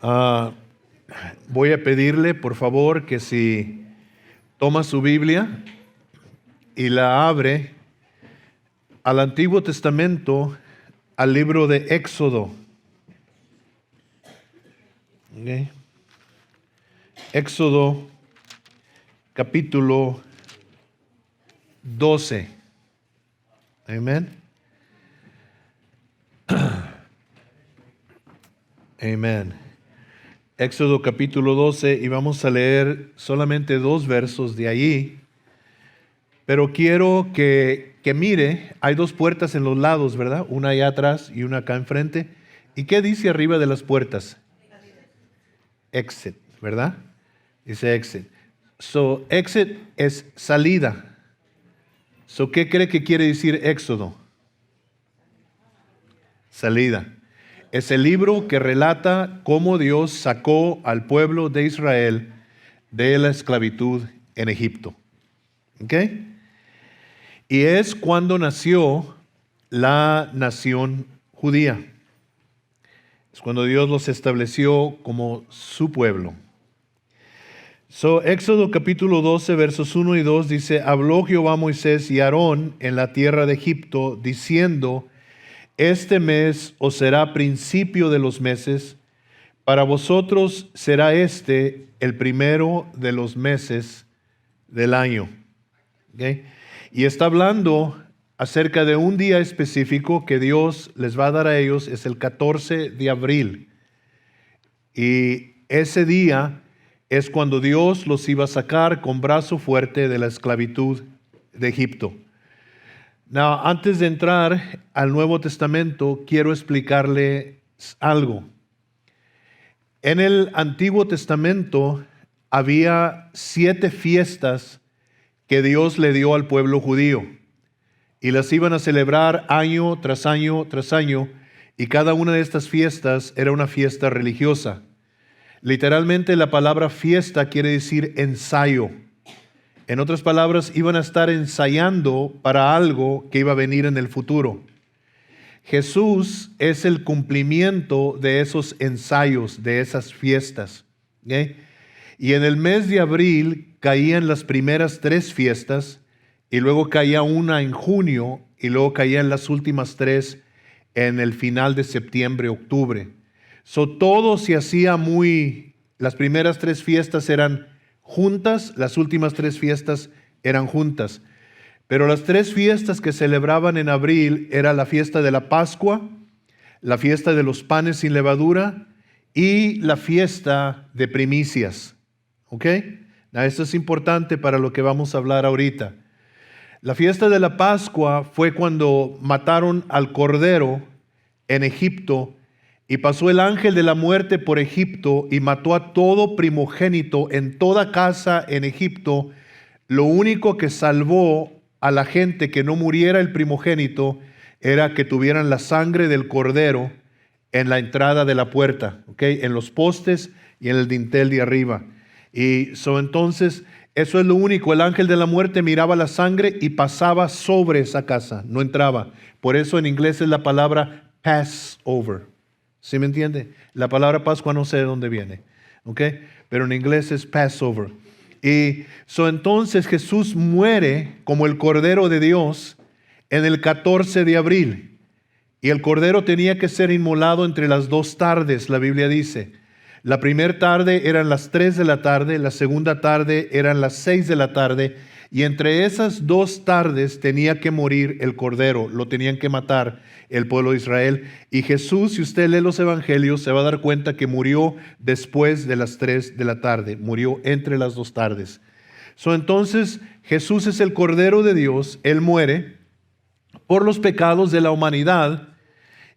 Ah, Voy a pedirle, por favor, que si toma su Biblia y la abre al Antiguo Testamento, al libro de Éxodo. ¿Ok? Éxodo capítulo 12. Amén. Amén. Éxodo capítulo 12, y vamos a leer solamente 2 versos de allí. Pero quiero que mire, hay 2 puertas en los lados, ¿verdad? Una allá atrás y una acá enfrente. ¿Y qué dice arriba de las puertas? Exit, ¿verdad? Dice exit. So, exit es salida. So, ¿qué cree que quiere decir Éxodo? Salida. Es el libro que relata cómo Dios sacó al pueblo de Israel de la esclavitud en Egipto. ¿Ok? Y es cuando nació la nación judía. Es cuando Dios los estableció como su pueblo. Éxodo capítulo 12, versos 1 y 2 dice: habló Jehová a Moisés y a Aarón en la tierra de Egipto, diciendo: este mes os será principio de los meses, para vosotros será este el primero de los meses del año. ¿Okay? Y está hablando acerca de un día específico que Dios les va a dar a ellos, es el 14 de abril. Y ese día es cuando Dios los iba a sacar con brazo fuerte de la esclavitud de Egipto. Now, antes de entrar al Nuevo Testamento, quiero explicarles algo. En el Antiguo Testamento había 7 fiestas que Dios le dio al pueblo judío, y las iban a celebrar año tras año tras año, y cada una de estas fiestas era una fiesta religiosa. Literalmente la palabra fiesta quiere decir ensayo. En otras palabras, iban a estar ensayando para algo que iba a venir en el futuro. Jesús es el cumplimiento de esos ensayos, de esas fiestas. ¿Okay? Y en el mes de abril caían las primeras 3 fiestas, y luego caía una en junio, y luego caían las últimas 3 en el final de septiembre, octubre. Todo se hacía las primeras 3 fiestas eran juntas, las últimas 3 fiestas eran juntas. Pero las 3 fiestas que celebraban en abril era la fiesta de la Pascua, la fiesta de los panes sin levadura y la fiesta de primicias. ¿Ok? Esto es importante para lo que vamos a hablar ahorita. La fiesta de la Pascua fue cuando mataron al cordero en Egipto, y pasó el ángel de la muerte por Egipto y mató a todo primogénito en toda casa en Egipto. Lo único que salvó a la gente que no muriera el primogénito era que tuvieran la sangre del cordero en la entrada de la puerta, ¿okay? En los postes y en el dintel de arriba. Y entonces, eso es lo único. El ángel de la muerte miraba la sangre y pasaba sobre esa casa, no entraba. Por eso en inglés es la palabra Passover. ¿Sí me entiende? La palabra Pascua no sé de dónde viene, ¿ok? Pero en inglés es Passover. Y entonces Jesús muere como el Cordero de Dios en el 14 de abril. Y el Cordero tenía que ser inmolado entre las 2 tardes, la Biblia dice. La primera tarde eran las 3 de la tarde, la segunda tarde eran las 6 de la tarde, y entre esas 2 tardes tenía que morir el Cordero, lo tenían que matar el pueblo de Israel. Y Jesús, si usted lee los evangelios, se va a dar cuenta que murió después de las 3 de la tarde, murió entre las 2 tardes. Entonces, Jesús es el Cordero de Dios, Él muere por los pecados de la humanidad,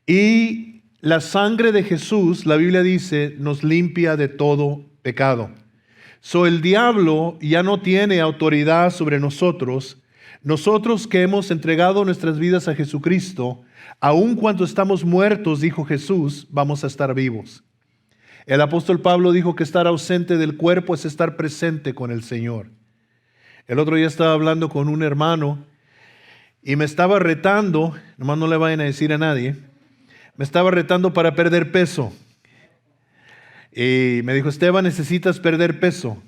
y la sangre de Jesús, la Biblia dice, nos limpia de todo pecado. El diablo ya no tiene autoridad sobre nosotros. Nosotros que hemos entregado nuestras vidas a Jesucristo, aun cuando estamos muertos, dijo Jesús, vamos a estar vivos. El apóstol Pablo dijo que estar ausente del cuerpo es estar presente con el Señor. El otro día estaba hablando con un hermano y me estaba retando, nomás no le vayan a decir a nadie, me estaba retando para perder peso. Y me dijo, Esteban, necesitas perder peso.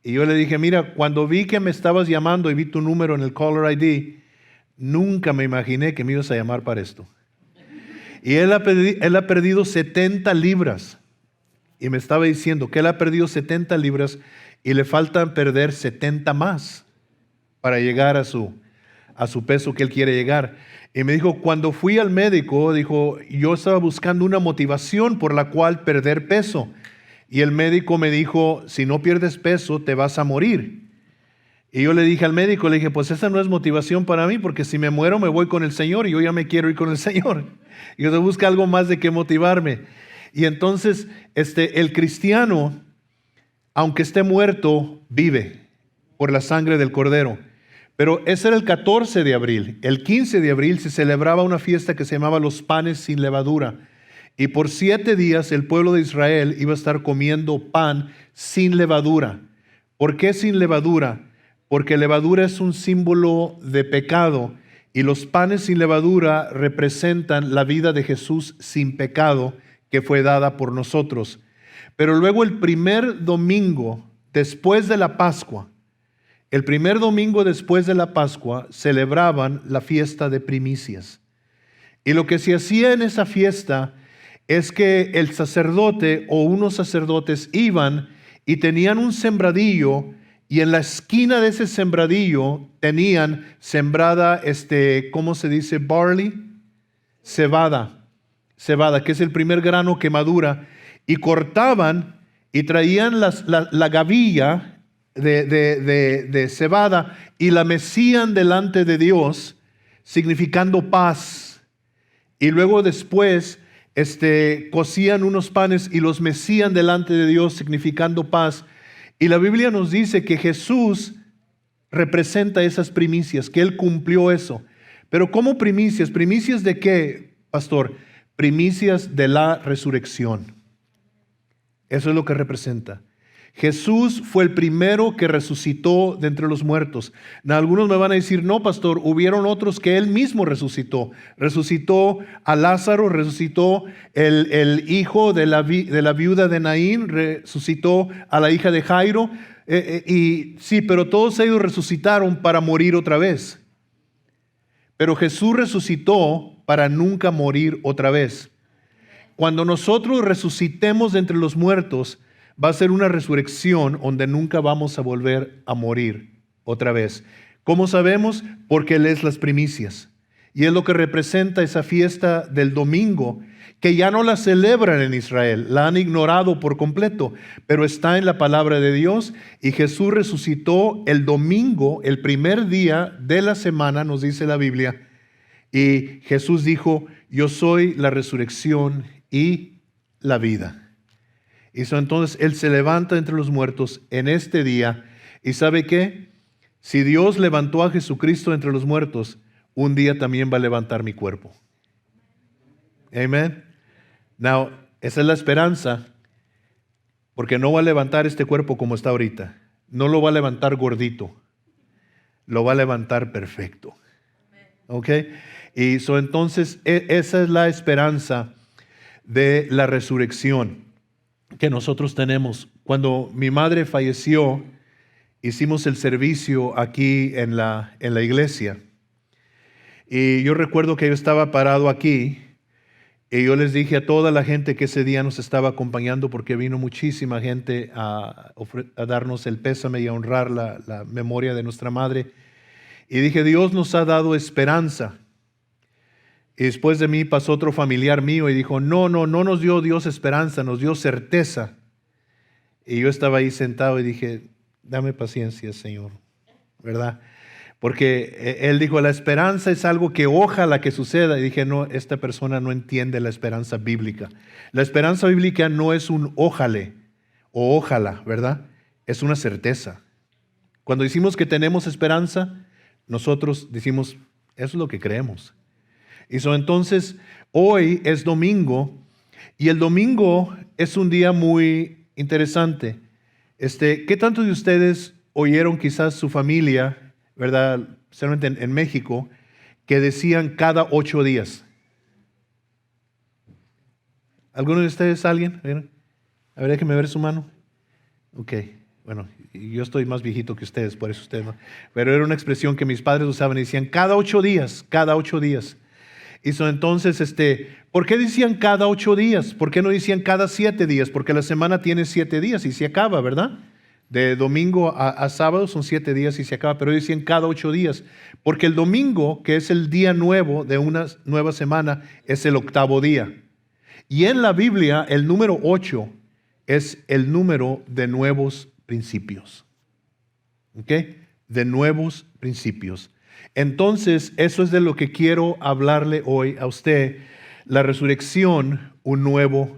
Y yo le dije, mira, cuando vi que me estabas llamando y vi tu número en el caller ID, nunca me imaginé que me ibas a llamar para esto. Y él ha perdido 70 libras. Y me estaba diciendo que él ha perdido 70 libras y le faltan perder 70 más para llegar a su peso que él quiere llegar. Y me dijo, cuando fui al médico, dijo, yo estaba buscando una motivación por la cual perder peso. Y el médico me dijo, si no pierdes peso, te vas a morir. Y yo le dije al médico, le dije, pues esa no es motivación para mí, porque si me muero me voy con el Señor y yo ya me quiero ir con el Señor. Y yo busco algo más de qué motivarme. Y entonces, el cristiano, aunque esté muerto, vive por la sangre del Cordero. Pero ese era el 14 de abril. El 15 de abril se celebraba una fiesta que se llamaba los panes sin levadura. Y por 7 días el pueblo de Israel iba a estar comiendo pan sin levadura. ¿Por qué sin levadura? Porque levadura es un símbolo de pecado y los panes sin levadura representan la vida de Jesús sin pecado que fue dada por nosotros. Pero luego el primer domingo después de la Pascua, celebraban la fiesta de primicias. Y lo que se hacía en esa fiesta es que el sacerdote o unos sacerdotes iban y tenían un sembradillo y en la esquina de ese sembradillo tenían sembrada, ¿cómo se dice? Barley, cebada, que es el primer grano que madura, y cortaban y traían la gavilla de cebada y la mecían delante de Dios, significando paz. Y luego después cocían unos panes y los mecían delante de Dios, significando paz. Y la Biblia nos dice que Jesús representa esas primicias, que Él cumplió eso. Pero ¿cómo primicias? ¿Primicias de qué, pastor? Primicias de la resurrección. Eso es lo que representa. Jesús fue el primero que resucitó de entre los muertos. Algunos me van a decir, no, pastor, hubieron otros que Él mismo resucitó. Resucitó a Lázaro, resucitó el hijo de la viuda de Naín, resucitó a la hija de Jairo. Y sí, pero todos ellos resucitaron para morir otra vez. Pero Jesús resucitó para nunca morir otra vez. Cuando nosotros resucitemos de entre los muertos, va a ser una resurrección donde nunca vamos a volver a morir otra vez. ¿Cómo sabemos? Porque Él es las primicias. Y es lo que representa esa fiesta del domingo, que ya no la celebran en Israel, la han ignorado por completo, pero está en la palabra de Dios. Y Jesús resucitó el domingo, el primer día de la semana, nos dice la Biblia. Y Jesús dijo, yo soy la resurrección y la vida. Y entonces Él se levanta entre los muertos en este día. ¿Y sabe qué? Si Dios levantó a Jesucristo entre los muertos, un día también va a levantar mi cuerpo. Amén. Now, esa es la esperanza, porque no va a levantar este cuerpo como está ahorita. No lo va a levantar gordito. Lo va a levantar perfecto. ¿Ok? Y entonces esa es la esperanza de la resurrección que nosotros tenemos. Cuando mi madre falleció, hicimos el servicio aquí en la iglesia. Y yo recuerdo que yo estaba parado aquí y yo les dije a toda la gente que ese día nos estaba acompañando, porque vino muchísima gente a darnos el pésame y a honrar la memoria de nuestra madre. Y dije, Dios nos ha dado esperanza. Y después de mí pasó otro familiar mío y dijo, no nos dio Dios esperanza, nos dio certeza. Y yo estaba ahí sentado y dije, dame paciencia, Señor, ¿verdad? Porque él dijo, la esperanza es algo que ojalá que suceda. Y dije, no, esta persona no entiende la esperanza bíblica. La esperanza bíblica no es un ójale o ojalá, ¿verdad? Es una certeza. Cuando decimos que tenemos esperanza, nosotros decimos, eso es lo que creemos. Y entonces, hoy es domingo, y el domingo es un día muy interesante. ¿Qué tantos de ustedes oyeron quizás su familia, verdad, especialmente en México, que decían cada 8 días? ¿Alguno de ustedes, alguien? A ver, déjeme ver su mano. Ok, bueno, yo estoy más viejito que ustedes, por eso ustedes no. Pero era una expresión que mis padres usaban y decían cada 8 días, cada 8 días. Entonces, ¿por qué decían cada 8 días? ¿Por qué no decían cada 7 días? Porque la semana tiene 7 días y se acaba, ¿verdad? De domingo a sábado son 7 días y se acaba, pero decían cada 8 días. Porque el domingo, que es el día nuevo de una nueva semana, es el octavo día. Y en la Biblia, el número 8 es el número de nuevos principios. ¿Ok? De nuevos principios. Entonces, eso es de lo que quiero hablarle hoy a usted. La resurrección, un nuevo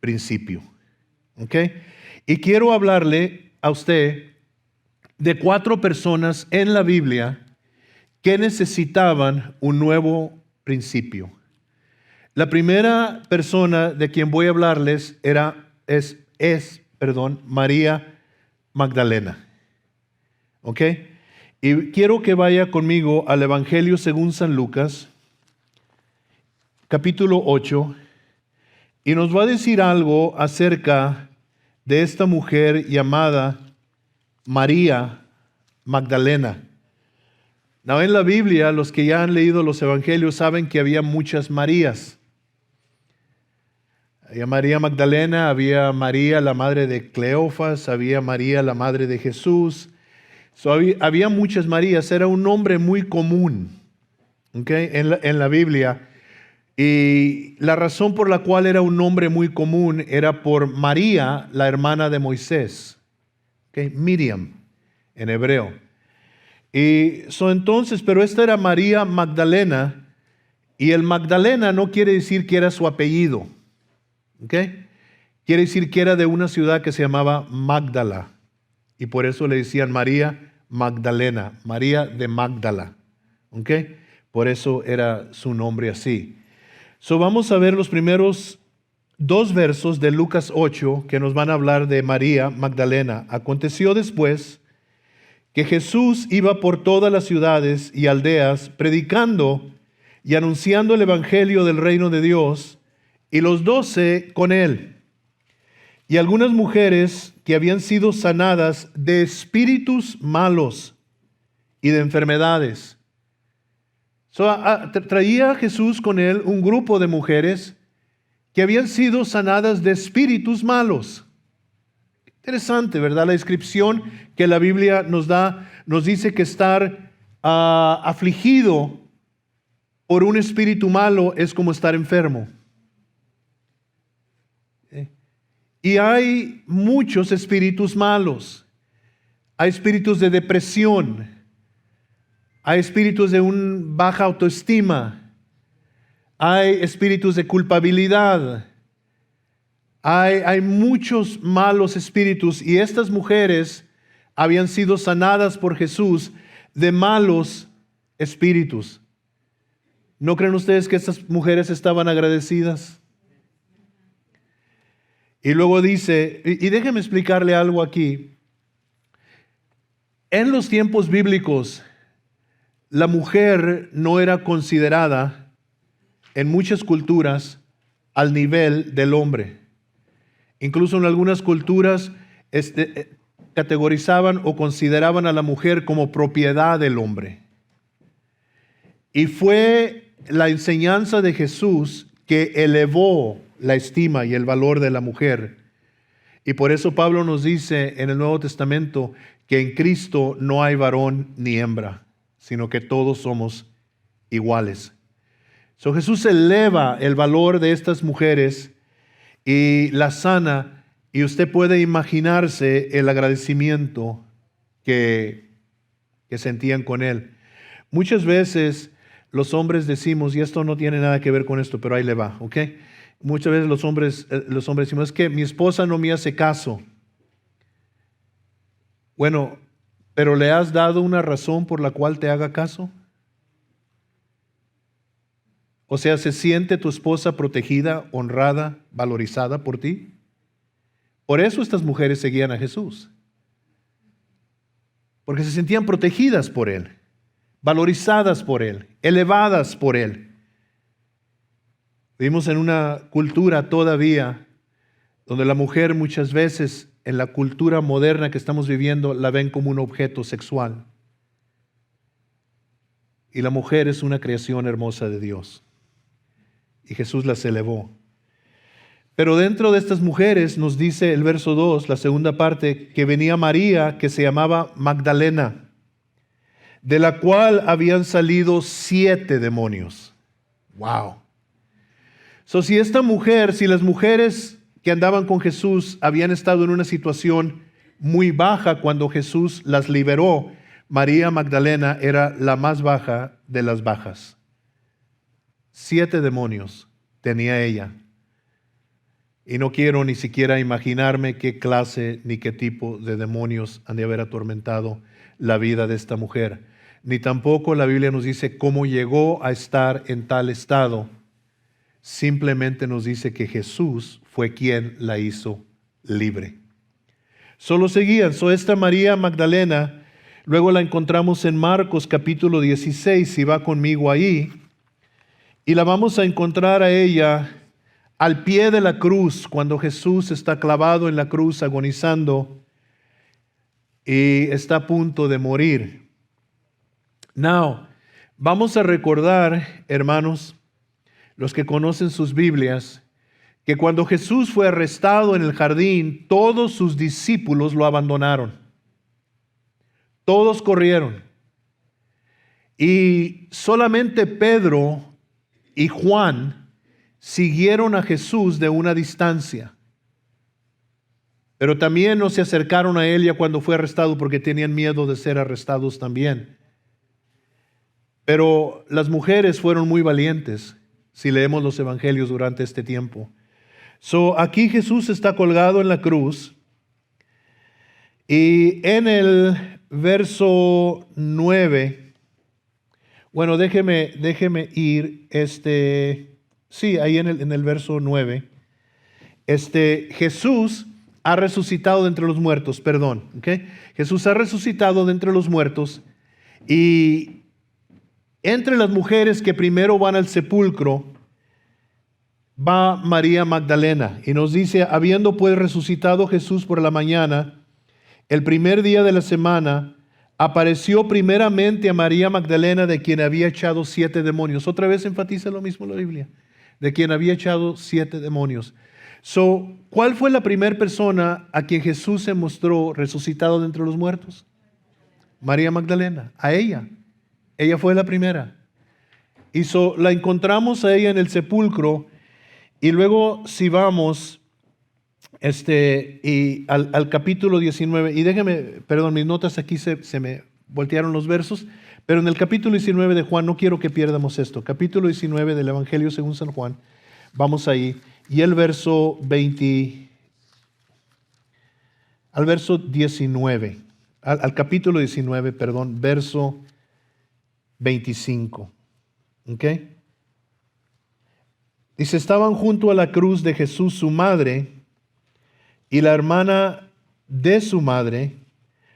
principio. ¿Ok? Y quiero hablarle a usted de 4 personas en la Biblia que necesitaban un nuevo principio. La primera persona de quien voy a hablarles es María Magdalena. ¿Ok? Y quiero que vaya conmigo al Evangelio según San Lucas, capítulo 8, y nos va a decir algo acerca de esta mujer llamada María Magdalena. Now, en la Biblia, los que ya han leído los Evangelios saben que había muchas Marías. Había María Magdalena, había María la madre de Cleofas, había María la madre de Jesús. Había muchas Marías, era un nombre muy común, ¿okay? en la Biblia. Y la razón por la cual era un nombre muy común era por María, la hermana de Moisés, ¿okay? Miriam en hebreo. Pero esta era María Magdalena, y el Magdalena no quiere decir que era su apellido, ¿okay? Quiere decir que era de una ciudad que se llamaba Magdala. Y por eso le decían María Magdalena, María de Magdala. ¿Ok? Por eso era su nombre así. Vamos a ver los primeros 2 versos de Lucas 8 que nos van a hablar de María Magdalena. Aconteció después que Jesús iba por todas las ciudades y aldeas predicando y anunciando el evangelio del reino de Dios, y los 12 con él. Y algunas mujeres que habían sido sanadas de espíritus malos y de enfermedades. Traía Jesús con él un grupo de mujeres que habían sido sanadas de espíritus malos. Interesante, ¿verdad? La descripción que la Biblia nos da, nos dice que estar afligido por un espíritu malo es como estar enfermo. Y hay muchos espíritus malos. Hay espíritus de depresión. Hay espíritus de baja autoestima. Hay espíritus de culpabilidad. Hay muchos malos espíritus. Y estas mujeres habían sido sanadas por Jesús de malos espíritus. ¿No creen ustedes que estas mujeres estaban agradecidas? Y luego dice, y déjeme explicarle algo aquí. En los tiempos bíblicos, la mujer no era considerada en muchas culturas al nivel del hombre. Incluso en algunas culturas categorizaban o consideraban a la mujer como propiedad del hombre. Y fue la enseñanza de Jesús que elevó la estima y el valor de la mujer. Y por eso Pablo nos dice en el Nuevo Testamento que en Cristo no hay varón ni hembra, sino que todos somos iguales. Jesús eleva el valor de estas mujeres y las sana, y usted puede imaginarse el agradecimiento que sentían con él. Muchas veces los hombres decimos, y esto no tiene nada que ver con esto, pero ahí le va, ¿ok? Muchas veces los hombres decimos, es que mi esposa no me hace caso. Bueno, ¿pero le has dado una razón por la cual te haga caso? O sea, ¿se siente tu esposa protegida, honrada, valorizada por ti? Por eso estas mujeres seguían a Jesús. Porque se sentían protegidas por Él, valorizadas por Él, elevadas por Él. Vivimos en una cultura todavía donde la mujer muchas veces en la cultura moderna que estamos viviendo la ven como un objeto sexual. Y la mujer es una creación hermosa de Dios. Y Jesús las elevó. Pero dentro de estas mujeres nos dice el verso 2, la segunda parte, que venía María, que se llamaba Magdalena, de la cual habían salido 7 demonios. ¡Wow! Si esta mujer, si las mujeres que andaban con Jesús habían estado en una situación muy baja cuando Jesús las liberó, María Magdalena era la más baja de las bajas. 7 demonios tenía ella. Y no quiero ni siquiera imaginarme qué clase ni qué tipo de demonios han de haber atormentado la vida de esta mujer. Ni tampoco la Biblia nos dice cómo llegó a estar en tal estado. Simplemente nos dice que Jesús fue quien la hizo libre. Solo seguían. Esta María Magdalena, luego la encontramos en Marcos capítulo 16, si va conmigo ahí, y la vamos a encontrar a ella al pie de la cruz, cuando Jesús está clavado en la cruz agonizando y está a punto de morir. Now, vamos a recordar, hermanos, los que conocen sus Biblias, que cuando Jesús fue arrestado en el jardín, todos sus discípulos lo abandonaron. Todos corrieron. Y solamente Pedro y Juan siguieron a Jesús de una distancia. Pero también no se acercaron a él ya cuando fue arrestado porque tenían miedo de ser arrestados también. Pero las mujeres fueron muy valientes, si leemos los evangelios durante este tiempo. Aquí Jesús está colgado en la cruz y en el verso 9, bueno, déjeme ir, ahí en el verso 9, Jesús ha resucitado de entre los muertos, Jesús ha resucitado de entre los muertos, y entre las mujeres que primero van al sepulcro va María Magdalena, y nos dice: habiendo pues resucitado Jesús por la mañana, el primer día de la semana, apareció primeramente a María Magdalena, de quien había echado 7 demonios. Otra vez enfatiza lo mismo la Biblia, de quien había echado 7 demonios. ¿Cuál fue la primera persona a quien Jesús se mostró resucitado de entre los muertos? María Magdalena, a ella. Ella fue la primera. Y la encontramos a ella en el sepulcro. Y luego si vamos al capítulo 19, y mis notas aquí se me voltearon los versos, pero en el capítulo 19 de Juan, no quiero que pierdamos esto, capítulo 19 del Evangelio según San Juan, vamos ahí, y el verso 20, al verso 19, al capítulo 19, verso 25, ¿ok? Dice: estaban junto a la cruz de Jesús su madre y la hermana de su madre,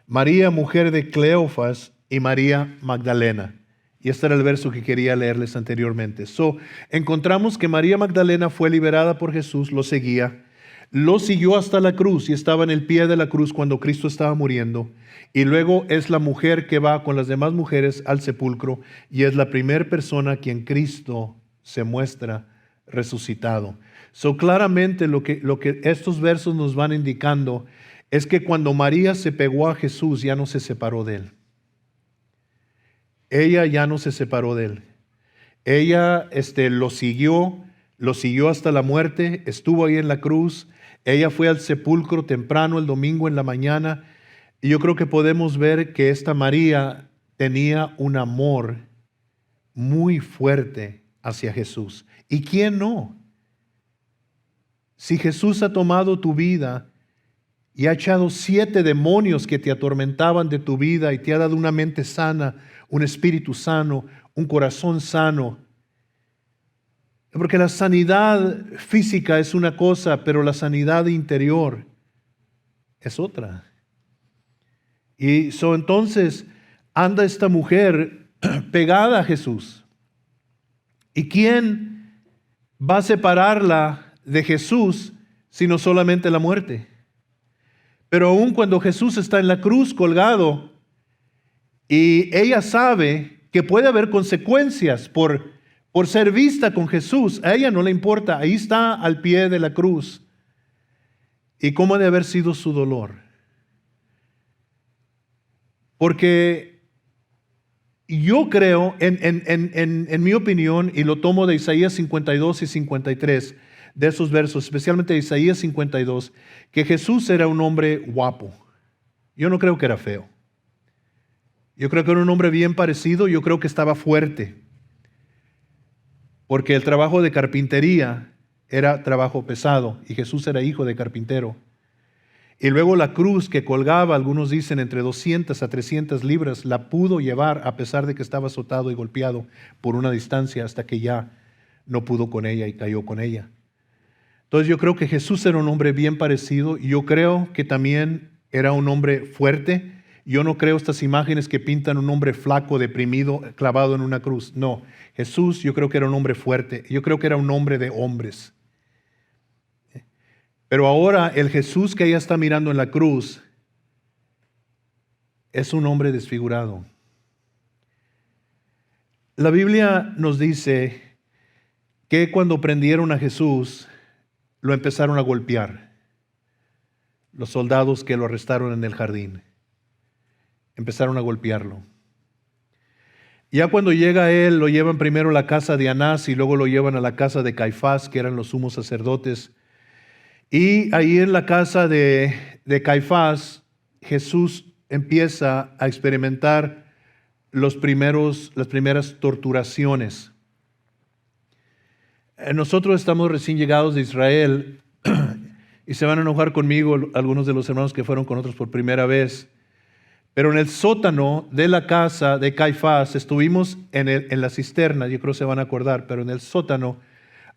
María, mujer de Cleofas, y María Magdalena. Y este era el verso que quería leerles anteriormente. Encontramos que María Magdalena fue liberada por Jesús, lo siguió hasta la cruz y estaba en el pie de la cruz cuando Cristo estaba muriendo. Y luego es la mujer que va con las demás mujeres al sepulcro y es la primera persona a quien Cristo se muestra resucitado. Claramente lo que estos versos nos van indicando es que cuando María se pegó a Jesús, ya no se separó de él. Ella ya no se separó de él. Ella lo siguió hasta la muerte, estuvo ahí en la cruz. Ella fue al sepulcro temprano el domingo en la mañana. Y yo creo que podemos ver que esta María tenía un amor muy fuerte hacia Jesús. ¿Y quién no? Si Jesús ha tomado tu vida y ha echado 7 demonios que te atormentaban de tu vida y te ha dado una mente sana, un espíritu sano, un corazón sano. Porque la sanidad física es una cosa, pero la sanidad interior es otra. Y entonces anda esta mujer pegada a Jesús. ¿Y quién va a separarla de Jesús sino solamente la muerte. Pero aun cuando Jesús está en la cruz colgado y ella sabe que puede haber consecuencias por ser vista con Jesús, a ella no le importa, ahí está al pie de la cruz. ¿Y cómo ha de haber sido su dolor? Porque yo creo, en mi opinión, y lo tomo de Isaías 52 y 53, de esos versos, especialmente de Isaías 52, que Jesús era un hombre guapo. Yo no creo que era feo. Yo creo que era un hombre bien parecido, yo creo que estaba fuerte. Porque el trabajo de carpintería era trabajo pesado y Jesús era hijo de carpintero. Y luego la cruz que colgaba, algunos dicen entre 200 a 300 libras, la pudo llevar a pesar de que estaba azotado y golpeado por una distancia hasta que ya no pudo con ella y cayó con ella. Entonces yo creo que Jesús era un hombre bien parecido. Yo creo que también era un hombre fuerte. Yo no creo estas imágenes que pintan un hombre flaco, deprimido, clavado en una cruz. No, Jesús yo creo que era un hombre fuerte. Yo creo que era un hombre de hombres. Pero ahora el Jesús que ella está mirando en la cruz es un hombre desfigurado. La Biblia nos dice que cuando prendieron a Jesús, lo empezaron a golpear. Los soldados que lo arrestaron en el jardín empezaron a golpearlo. Ya cuando llega él, lo llevan primero a la casa de Anás y luego lo llevan a la casa de Caifás, que eran los sumos sacerdotes. Y ahí en la casa de Caifás, Jesús empieza a experimentar las primeras torturaciones. Nosotros estamos recién llegados de Israel y se van a enojar conmigo algunos de los hermanos que fueron con nosotros por primera vez. Pero en el sótano de la casa de Caifás, estuvimos en la cisterna, yo creo que se van a acordar, pero en el sótano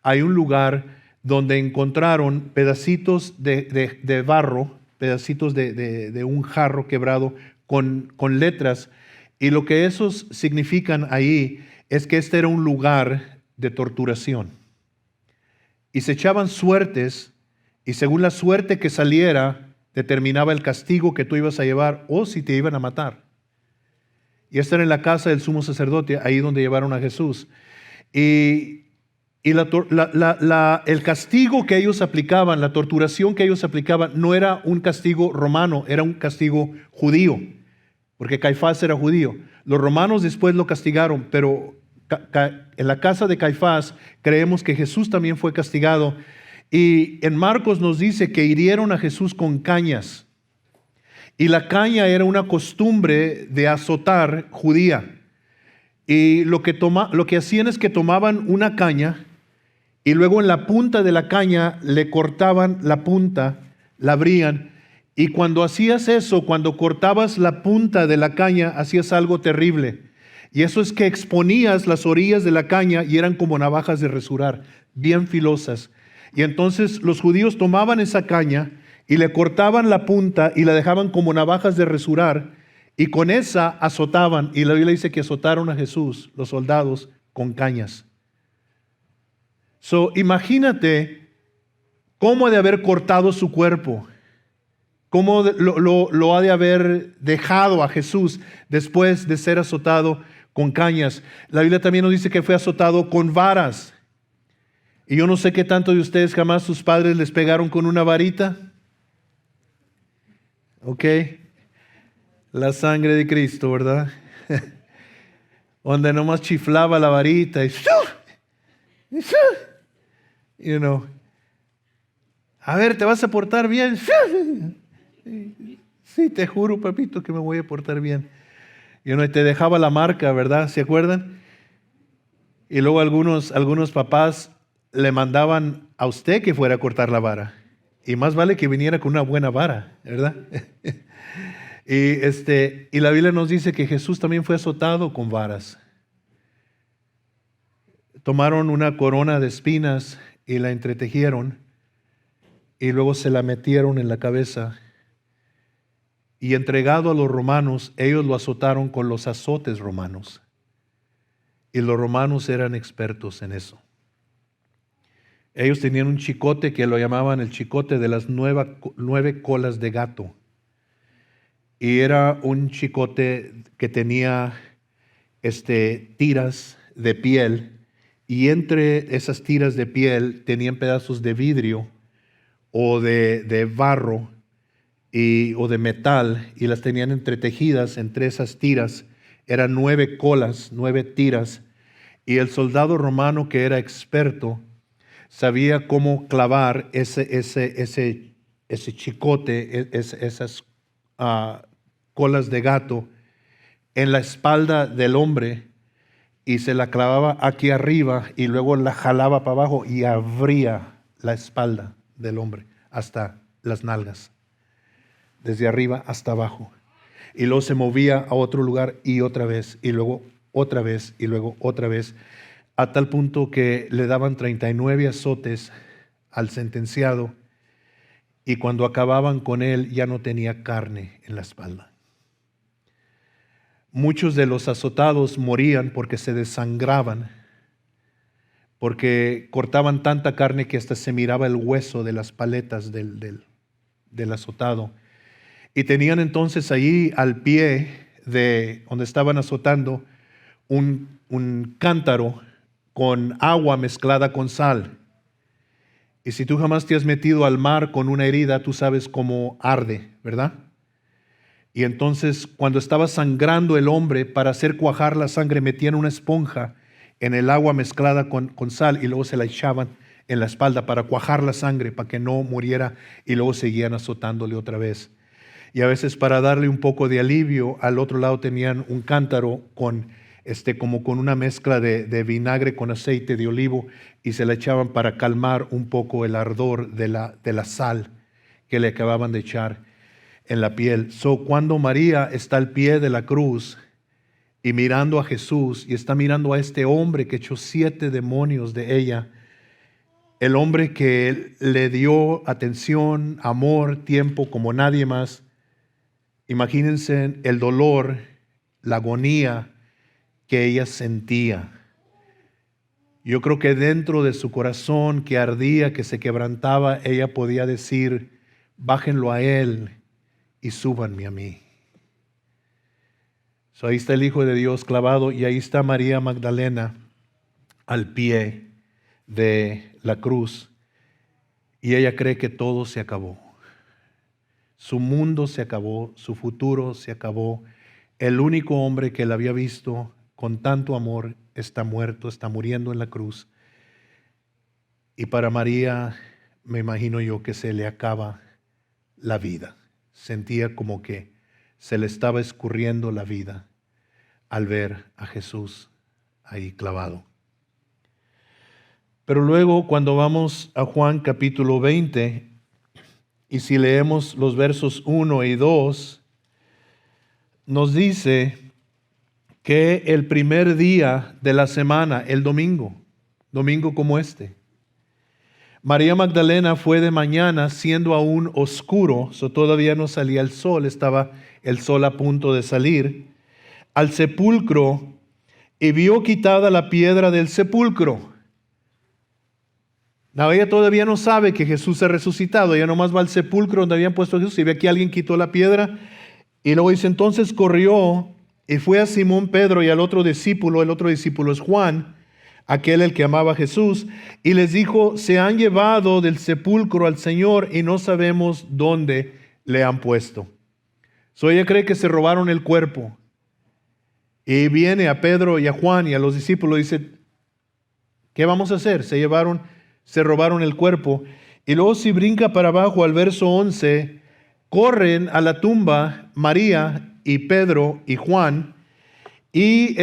hay un lugar donde encontraron pedacitos de barro, pedacitos de un jarro quebrado con letras. Y lo que esos significan ahí es que este era un lugar de torturación. Y se echaban suertes, y según la suerte que saliera, determinaba el castigo que tú ibas a llevar o si te iban a matar. Y esta era en la casa del sumo sacerdote, ahí donde llevaron a Jesús. Y el castigo que ellos aplicaban, la torturación que ellos aplicaban, no era un castigo romano, era un castigo judío, porque Caifás era judío. Los romanos después lo castigaron, pero en la casa de Caifás creemos que Jesús también fue castigado. Y en Marcos nos dice que hirieron a Jesús con cañas. Y la caña era una costumbre de azotar judía. Y lo que hacían es que tomaban una caña y luego en la punta de la caña le cortaban la punta, la abrían. Y cuando hacías eso, cuando cortabas la punta de la caña, hacías algo terrible. Y eso es que exponías las orillas de la caña y eran como navajas de resurar, bien filosas. Y entonces los judíos tomaban esa caña y le cortaban la punta y la dejaban como navajas de resurar y con esa azotaban. Y la Biblia dice que azotaron a Jesús, los soldados, con cañas. Imagínate cómo ha de haber cortado su cuerpo, cómo lo ha de haber dejado a Jesús después de ser azotado con cañas. La Biblia también nos dice que fue azotado con varas. Y yo no sé qué tanto de ustedes jamás sus padres les pegaron con una varita. ¿Ok? La sangre de Cristo, ¿verdad? Donde nomás chiflaba la varita y you know. A ver, ¿te vas a portar bien? Sí, te juro, papito, que me voy a portar bien. Y te dejaba la marca, ¿verdad? ¿Se acuerdan? Y luego algunos papás le mandaban a usted que fuera a cortar la vara. Y más vale que viniera con una buena vara, ¿verdad? Y la Biblia nos dice que Jesús también fue azotado con varas. Tomaron una corona de espinas y la entretejieron y luego se la metieron en la cabeza. Y entregado a los romanos, ellos lo azotaron con los azotes romanos. Y los romanos eran expertos en eso. Ellos tenían un chicote que lo llamaban el chicote de las 9 colas de gato. Y era un chicote que tenía tiras de piel, y entre esas tiras de piel tenían pedazos de vidrio o de barro o de metal, y las tenían entretejidas entre esas tiras. Eran 9 colas, 9 tiras, y el soldado romano, que era experto, sabía cómo clavar ese chicote, esas colas de gato en la espalda del hombre, y se la clavaba aquí arriba y luego la jalaba para abajo y abría la espalda del hombre hasta las nalgas, desde arriba hasta abajo. Y luego se movía a otro lugar y otra vez, y luego otra vez, y luego otra vez, a tal punto que le daban 39 azotes al sentenciado, y cuando acababan con él ya no tenía carne en la espalda. Muchos de los azotados morían porque se desangraban, porque cortaban tanta carne que hasta se miraba el hueso de las paletas del azotado. Y tenían entonces allí al pie de donde estaban azotando un cántaro con agua mezclada con sal. Y si tú jamás te has metido al mar con una herida, tú sabes cómo arde, ¿verdad? Y entonces, cuando estaba sangrando el hombre, para hacer cuajar la sangre, metían una esponja en el agua mezclada con sal, y luego se la echaban en la espalda para cuajar la sangre, para que no muriera, y luego seguían azotándole otra vez. Y a veces, para darle un poco de alivio, al otro lado tenían un cántaro como con una mezcla de vinagre con aceite de olivo, y se la echaban para calmar un poco el ardor de la sal que le acababan de echar en la piel. Cuando María está al pie de la cruz y mirando a Jesús, y está mirando a este hombre que echó 7 demonios de ella, el hombre que le dio atención, amor, tiempo como nadie más, imagínense el dolor, la agonía que ella sentía. Yo creo que dentro de su corazón, que ardía, que se quebrantaba, ella podía decir: bájenlo a él y súbanme a mí. Ahí está el Hijo de Dios clavado, y ahí está María Magdalena al pie de la cruz, y ella cree que todo se acabó. Su mundo se acabó, su futuro se acabó. El único hombre que la había visto con tanto amor está muerto, está muriendo en la cruz. Y para María, me imagino yo que se le acaba la vida. Sentía como que se le estaba escurriendo la vida al ver a Jesús ahí clavado. Pero luego, cuando vamos a Juan capítulo 20, y si leemos los versos 1 y 2, nos dice que el primer día de la semana, el domingo como María Magdalena fue de mañana, siendo aún oscuro, todavía no salía el sol, estaba el sol a punto de salir, al sepulcro, y vio quitada la piedra del sepulcro. Ella todavía no sabe que Jesús ha resucitado. Ella nomás va al sepulcro donde habían puesto a Jesús y ve que alguien quitó la piedra. Y luego dice: entonces corrió y fue a Simón Pedro y al otro discípulo. El otro discípulo es Juan, aquel el que amaba a Jesús, y les dijo: se han llevado del sepulcro al Señor y no sabemos dónde le han puesto. Ella cree que se robaron el cuerpo. Y viene a Pedro y a Juan y a los discípulos y dice: ¿qué vamos a hacer? Se robaron el cuerpo. Y luego, si brinca para abajo al verso 11, corren a la tumba María y Pedro y Juan. Y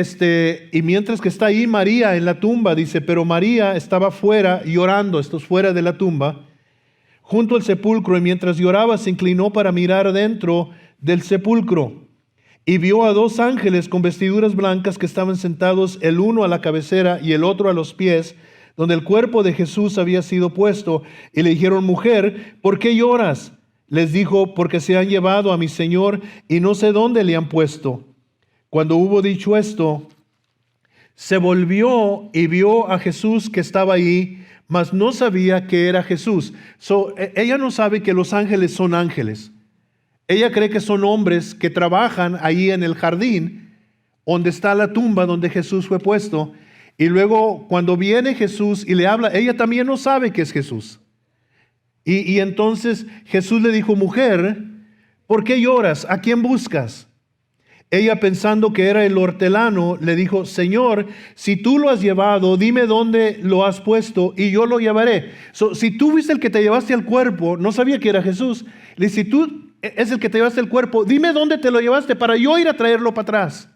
mientras que está ahí María en la tumba, dice, pero María estaba fuera llorando, esto es fuera de la tumba, junto al sepulcro, y mientras lloraba se inclinó para mirar dentro del sepulcro. Y vio a 2 ángeles con vestiduras blancas que estaban sentados, el uno a la cabecera y el otro a los pies, donde el cuerpo de Jesús había sido puesto. Y le dijeron: mujer, ¿por qué lloras? Les dijo: porque se han llevado a mi Señor y no sé dónde le han puesto. Cuando hubo dicho esto, se volvió y vio a Jesús que estaba ahí, mas no sabía que era Jesús. Ella no sabe que los ángeles son ángeles. Ella cree que son hombres que trabajan ahí en el jardín donde está la tumba donde Jesús fue puesto. Y luego cuando viene Jesús y le habla, ella también no sabe que es Jesús. Y entonces Jesús le dijo, mujer, ¿por qué lloras? ¿A quién buscas? Ella, pensando que era el hortelano, le dijo, Señor, si tú lo has llevado, dime dónde lo has puesto y yo lo llevaré. Si tú fuiste el que te llevaste al cuerpo, no sabía que era Jesús. Le dice, si tú es el que te llevaste el cuerpo, dime dónde te lo llevaste para yo ir a traerlo para atrás.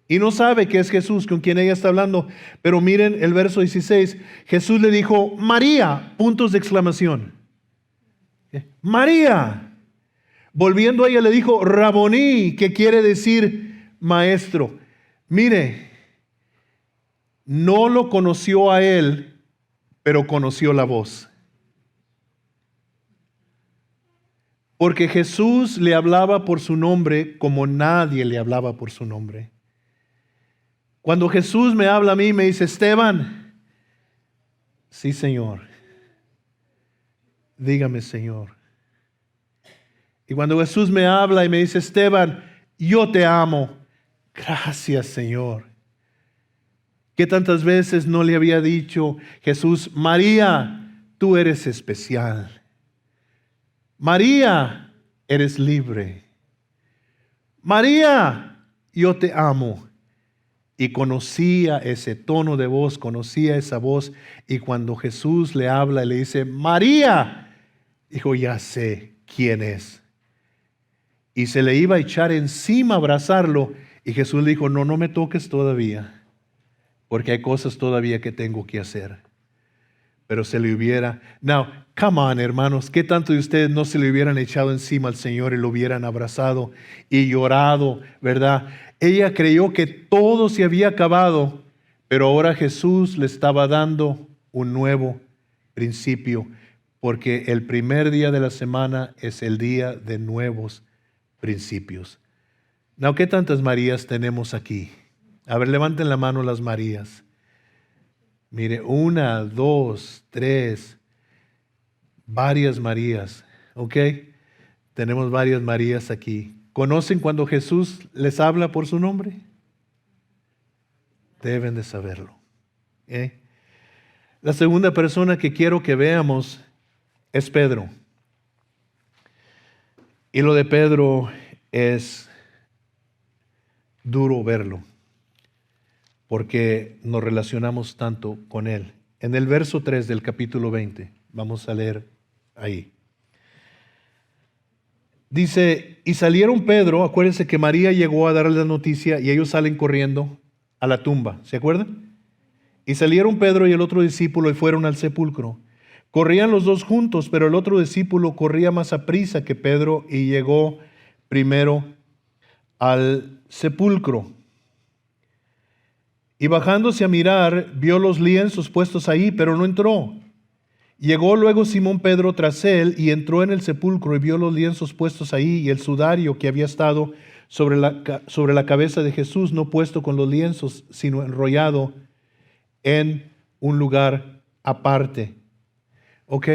Y no sabe que es Jesús con quien ella está hablando. Pero miren el verso 16. Jesús le dijo, María, puntos de exclamación. María. Volviendo a ella le dijo, Raboní, que quiere decir maestro. Mire, no lo conoció a él, pero conoció la voz. Porque Jesús le hablaba por su nombre como nadie le hablaba por su nombre. Cuando Jesús me habla a mí, me dice, Esteban, sí, Señor. Dígame, Señor. Y cuando Jesús me habla y me dice, Esteban, yo te amo. Gracias, Señor. ¿Qué tantas veces no le había dicho Jesús, María, tú eres especial? María, eres libre. María, yo te amo. Y conocía ese tono de voz, conocía esa voz. Y cuando Jesús le habla y le dice, María, dijo, ya sé quién es. Y se le iba a echar encima a abrazarlo. Y Jesús le dijo, no me toques todavía, porque hay cosas todavía que tengo que hacer. Pero se le hubiera... Now, come on, hermanos, ¿qué tanto de ustedes no se le hubieran echado encima al Señor y lo hubieran abrazado y llorado, verdad? Ella creyó que todo se había acabado, pero ahora Jesús le estaba dando un nuevo principio, porque el primer día de la semana es el día de nuevos principios. Now, ¿qué tantas Marías tenemos aquí? A ver, levanten la mano las Marías. Mire, 1, 2, 3, varias Marías, ¿ok? Tenemos varias Marías aquí. ¿Conocen cuando Jesús les habla por su nombre? Deben de saberlo. La segunda persona que quiero que veamos es Pedro. Y lo de Pedro es duro verlo, porque nos relacionamos tanto con él. En el verso 3 del capítulo 20, vamos a leer ahí. Dice, y salieron Pedro, acuérdense que María llegó a darle la noticia y ellos salen corriendo a la tumba, ¿se acuerdan? Y salieron Pedro y el otro discípulo y fueron al sepulcro. Corrían los dos juntos, pero el otro discípulo corría más aprisa que Pedro y llegó primero al sepulcro. Y bajándose a mirar, vio los lienzos puestos ahí, pero no entró. Llegó luego Simón Pedro tras él y entró en el sepulcro y vio los lienzos puestos ahí y el sudario que había estado sobre la cabeza de Jesús, no puesto con los lienzos, sino enrollado en un lugar aparte. Ok,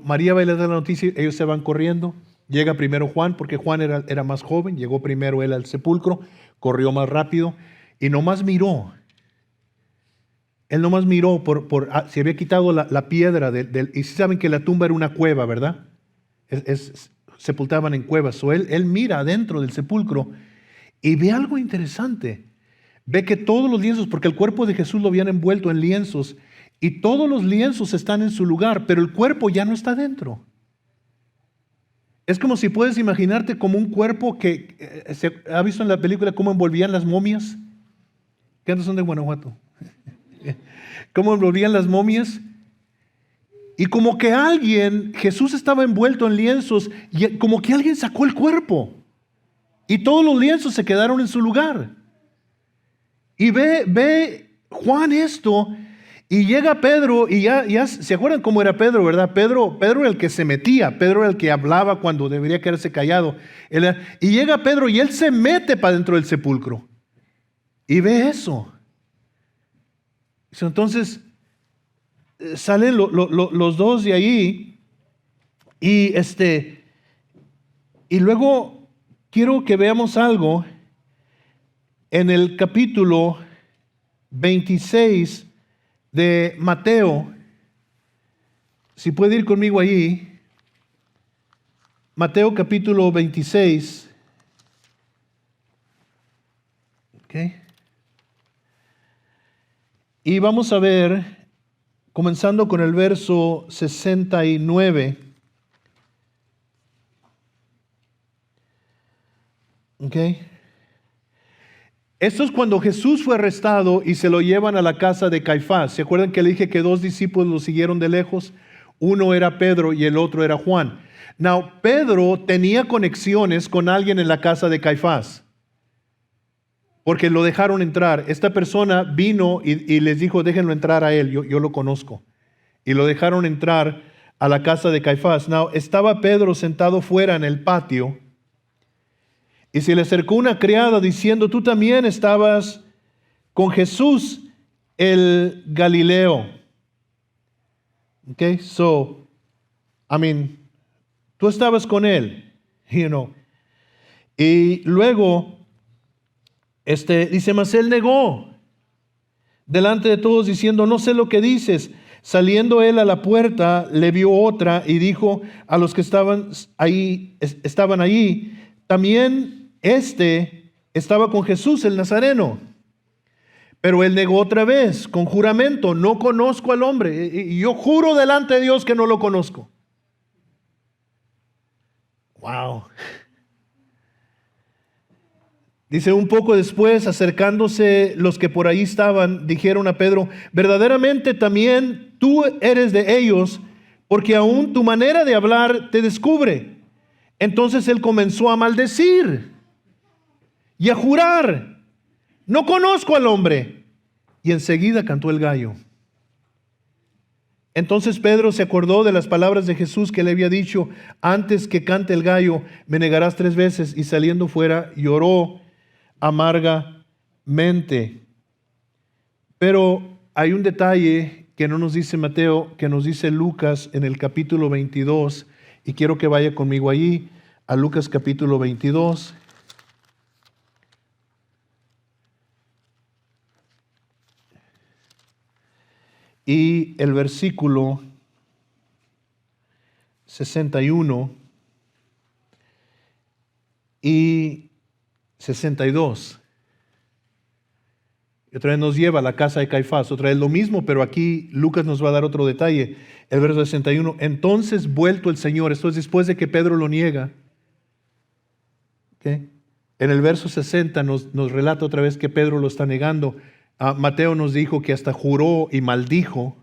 María va a leer la noticia, ellos se van corriendo. Llega primero Juan, porque Juan era más joven, llegó primero él al sepulcro, corrió más rápido y nomás miró. Él nomás miró, se había quitado la piedra, y sí saben que la tumba era una cueva, ¿verdad? Sepultaban en cuevas. Él mira adentro del sepulcro y ve algo interesante. Ve que todos los lienzos, porque el cuerpo de Jesús lo habían envuelto en lienzos, y todos los lienzos están en su lugar, pero el cuerpo ya no está dentro. Es como si puedes imaginarte como un cuerpo que se ha visto en la película cómo envolvían las momias. ¿Qué andas son de Guanajuato? Cómo envolvían las momias. Y como que Jesús estaba envuelto en lienzos, y como que alguien sacó el cuerpo. Y todos los lienzos se quedaron en su lugar. Y ve Juan esto, y llega Pedro, y ya se acuerdan cómo era Pedro, ¿verdad? Pedro era el que se metía, Pedro era el que hablaba cuando debería quedarse callado. Y llega Pedro y él se mete para dentro del sepulcro. Y ve eso. Entonces, salen los dos de ahí y y luego quiero que veamos algo en el capítulo 26 de Mateo. Si puede ir conmigo allí, Mateo capítulo 26. Okay. Y vamos a ver, comenzando con el verso 69. Okay. Esto es cuando Jesús fue arrestado y se lo llevan a la casa de Caifás. ¿Se acuerdan que le dije que dos discípulos lo siguieron de lejos? Uno era Pedro y el otro era Juan. Now, Pedro tenía conexiones con alguien en la casa de Caifás, porque lo dejaron entrar. Esta persona vino y les dijo, déjenlo entrar a él, yo lo conozco. Y lo dejaron entrar a la casa de Caifás. Now, estaba Pedro sentado fuera en el patio, y se le acercó una criada diciendo, tú también estabas con Jesús el Galileo. Okay, so, tú estabas con él, Y luego, dice, mas él negó delante de todos diciendo, no sé lo que dices. Saliendo él a la puerta, le vio otra y dijo a los que estaban allí, también estaba con Jesús el Nazareno. Pero él negó otra vez, con juramento, no conozco al hombre. Y yo juro delante de Dios que no lo conozco. Wow. Dice, un poco después, acercándose los que por ahí estaban, dijeron a Pedro, verdaderamente también tú eres de ellos, porque aún tu manera de hablar te descubre. Entonces él comenzó a maldecir y a jurar, no conozco al hombre. Y enseguida cantó el gallo. Entonces Pedro se acordó de las palabras de Jesús que le había dicho, antes que cante el gallo, me negarás 3 veces. Y saliendo fuera, lloró amargamente. Pero hay un detalle que no nos dice Mateo, que nos dice Lucas en el capítulo 22, y quiero que vaya conmigo allí, a Lucas capítulo 22. Y el versículo 61 y 62. Y otra vez nos lleva a la casa de Caifás, otra vez lo mismo, pero aquí Lucas nos va a dar otro detalle. El verso 61, entonces vuelto el Señor, esto es después de que Pedro lo niega. ¿Okay? En el verso 60 nos relata otra vez que Pedro lo está negando. Mateo nos dijo que hasta juró y maldijo.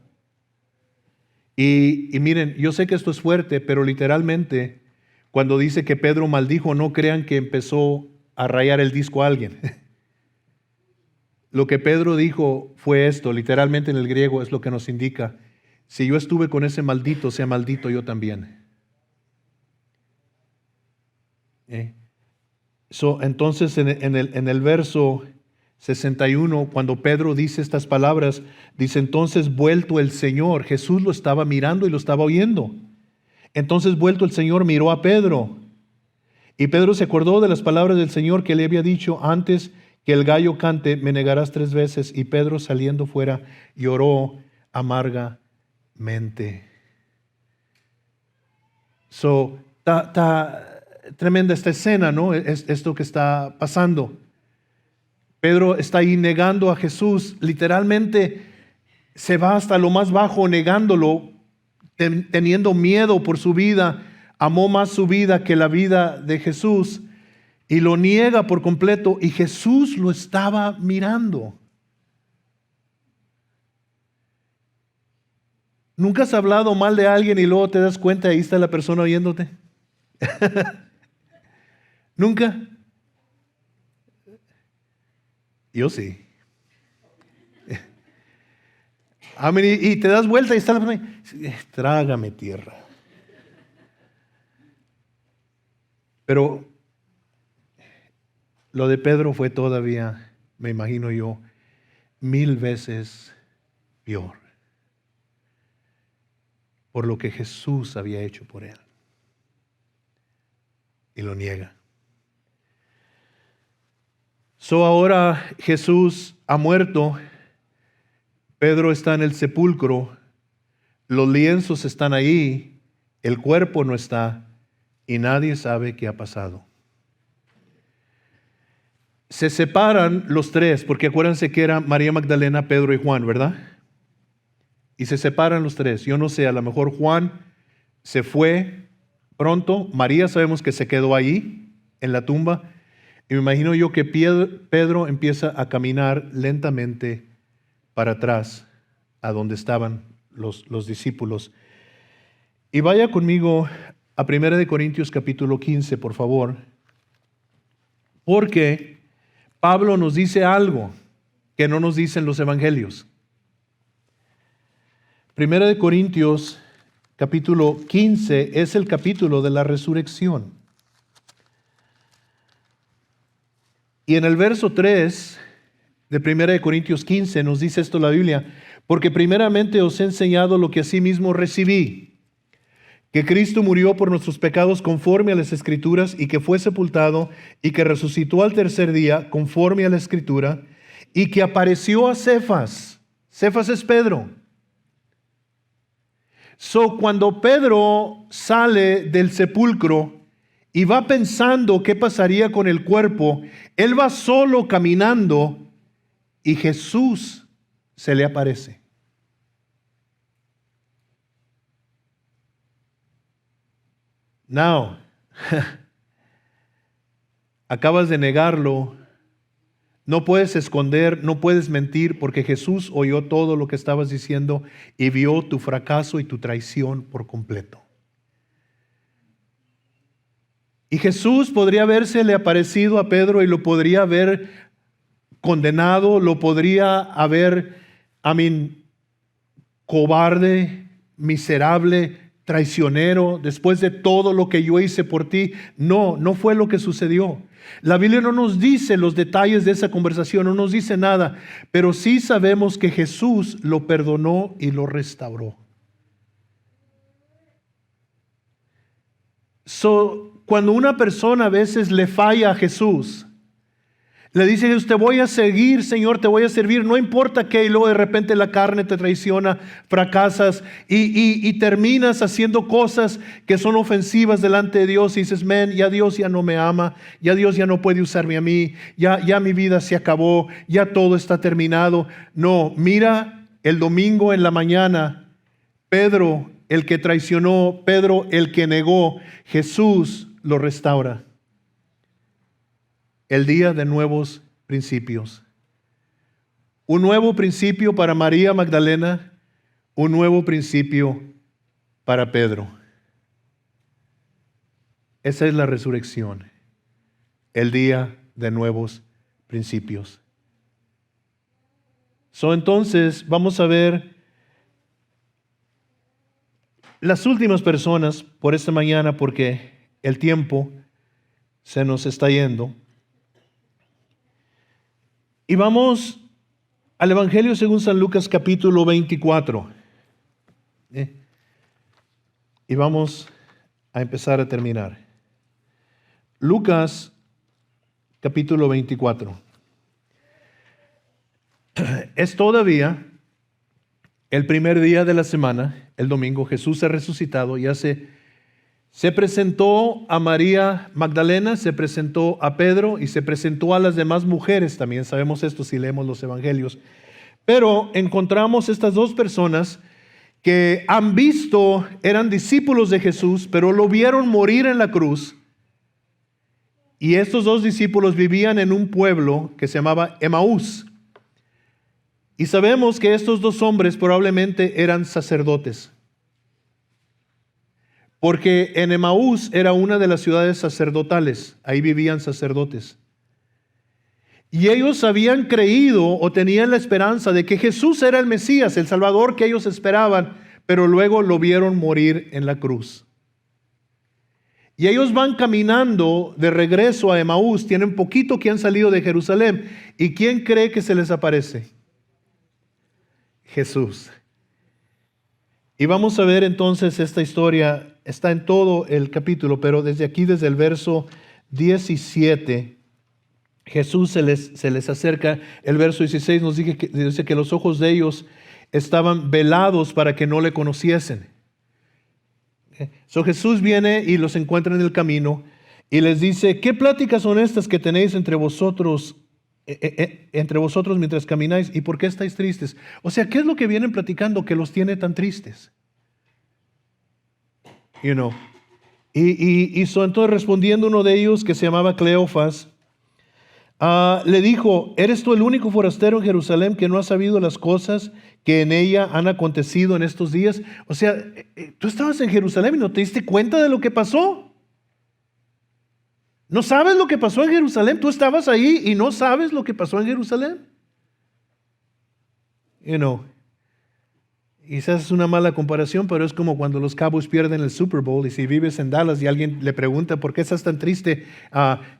Y miren, yo sé que esto es fuerte, pero literalmente cuando dice que Pedro maldijo, no crean que empezó a rayar el disco a alguien. Lo que Pedro dijo fue esto, literalmente en el griego es lo que nos indica, si yo estuve con ese maldito, sea maldito yo también. Entonces en el verso 61, cuando Pedro dice estas palabras, dice, entonces vuelto el Señor, Jesús lo estaba mirando y lo estaba oyendo. Entonces vuelto el Señor miró a Pedro, y Pedro se acordó de las palabras del Señor que le había dicho, antes que el gallo cante, me negarás 3 veces. Y Pedro saliendo fuera lloró amargamente. Está tremenda esta escena, ¿no? Es esto que está pasando. Pedro está ahí negando a Jesús, literalmente se va hasta lo más bajo negándolo, teniendo miedo por su vida, amó más su vida que la vida de Jesús y lo niega por completo y Jesús lo estaba mirando. ¿Nunca has hablado mal de alguien y luego te das cuenta y ahí está la persona oyéndote? ¿Nunca? Yo sí. Y te das vuelta y está la persona, trágame tierra. Pero lo de Pedro fue todavía, me imagino yo, 1000 veces peor. por lo que Jesús había hecho por él. Y lo niega. Ahora Jesús ha muerto, Pedro está en el sepulcro, los lienzos están ahí, el cuerpo no está y nadie sabe qué ha pasado. Se separan los tres, porque acuérdense que era María Magdalena, Pedro y Juan, ¿verdad? Y se separan los tres. Yo no sé, a lo mejor Juan se fue pronto, María sabemos que se quedó ahí en la tumba, y me imagino yo que Pedro empieza a caminar lentamente para atrás, a donde estaban los discípulos. Y vaya conmigo a 1 Corintios capítulo 15, por favor, porque Pablo nos dice algo que no nos dicen los evangelios. 1 Corintios capítulo 15 es el capítulo de la resurrección. Y en el verso 3 de 1 Corintios 15 nos dice esto la Biblia: porque primeramente os he enseñado lo que asimismo recibí, que Cristo murió por nuestros pecados conforme a las Escrituras, y que fue sepultado, y que resucitó al tercer día conforme a la Escritura, y que apareció a Cefas. Cefas es Pedro. Cuando Pedro sale del sepulcro y va pensando qué pasaría con el cuerpo, él va solo caminando y Jesús se le aparece. Now, acabas de negarlo, no puedes esconder, no puedes mentir, porque Jesús oyó todo lo que estabas diciendo y vio tu fracaso y tu traición por completo. Y Jesús podría habérsele aparecido a Pedro y lo podría haber condenado, lo podría haber, cobarde, miserable, traicionero, después de todo lo que yo hice por ti. No, no fue lo que sucedió. La Biblia no nos dice los detalles de esa conversación, no nos dice nada, pero sí sabemos que Jesús lo perdonó y lo restauró. Cuando una persona a veces le falla a Jesús, le dice: Jesús, te voy a seguir, Señor, te voy a servir, no importa qué, y luego de repente la carne te traiciona, fracasas y terminas haciendo cosas que son ofensivas delante de Dios, y dices: ya Dios ya no me ama, ya Dios ya no puede usarme a mí, ya mi vida se acabó, ya todo está terminado. No, mira, el domingo en la mañana, Pedro, el que traicionó, Pedro, el que negó, Jesús lo restaura. El día de nuevos principios. Un nuevo principio para María Magdalena, un nuevo principio para Pedro. Esa es la resurrección, el día de nuevos principios. Entonces, vamos a ver las últimas personas por esta mañana, porque el tiempo se nos está yendo. Y vamos al Evangelio según San Lucas capítulo 24. Y vamos a empezar a terminar. Lucas capítulo 24. Es todavía el primer día de la semana, el domingo. Jesús ha resucitado, ya se presentó a María Magdalena, se presentó a Pedro y se presentó a las demás mujeres también. Sabemos esto si leemos los evangelios. Pero encontramos estas dos personas que han visto, eran discípulos de Jesús, pero lo vieron morir en la cruz. Y estos dos discípulos vivían en un pueblo que se llamaba Emaús. Y sabemos que estos dos hombres probablemente eran sacerdotes, porque en Emaús era una de las ciudades sacerdotales, ahí vivían sacerdotes. Y ellos habían creído o tenían la esperanza de que Jesús era el Mesías, el Salvador que ellos esperaban, pero luego lo vieron morir en la cruz. Y ellos van caminando de regreso a Emaús, tienen poquito que han salido de Jerusalén. ¿Y quién cree que se les aparece? Jesús. Y vamos a ver entonces esta historia, está en todo el capítulo, pero desde aquí, desde el verso 17, Jesús se les acerca. El verso 16 nos dice que los ojos de ellos estaban velados para que no le conociesen. So Jesús viene y los encuentra en el camino y les dice: ¿qué pláticas son estas que tenéis entre vosotros mientras camináis? ¿Y por qué estáis tristes? O sea, ¿qué es lo que vienen platicando que los tiene tan tristes? Entonces, respondiendo uno de ellos, que se llamaba Cleofas, le dijo: ¿eres tú el único forastero en Jerusalén que no ha sabido las cosas que en ella han acontecido en estos días? O sea, tú estabas en Jerusalén y no te diste cuenta de lo que pasó. ¿No sabes lo que pasó en Jerusalén? Tú estabas ahí y no sabes lo que pasó en Jerusalén. Quizás es una mala comparación, pero es como cuando los Cowboys pierden el Super Bowl y si vives en Dallas y alguien le pregunta: ¿por qué estás tan triste,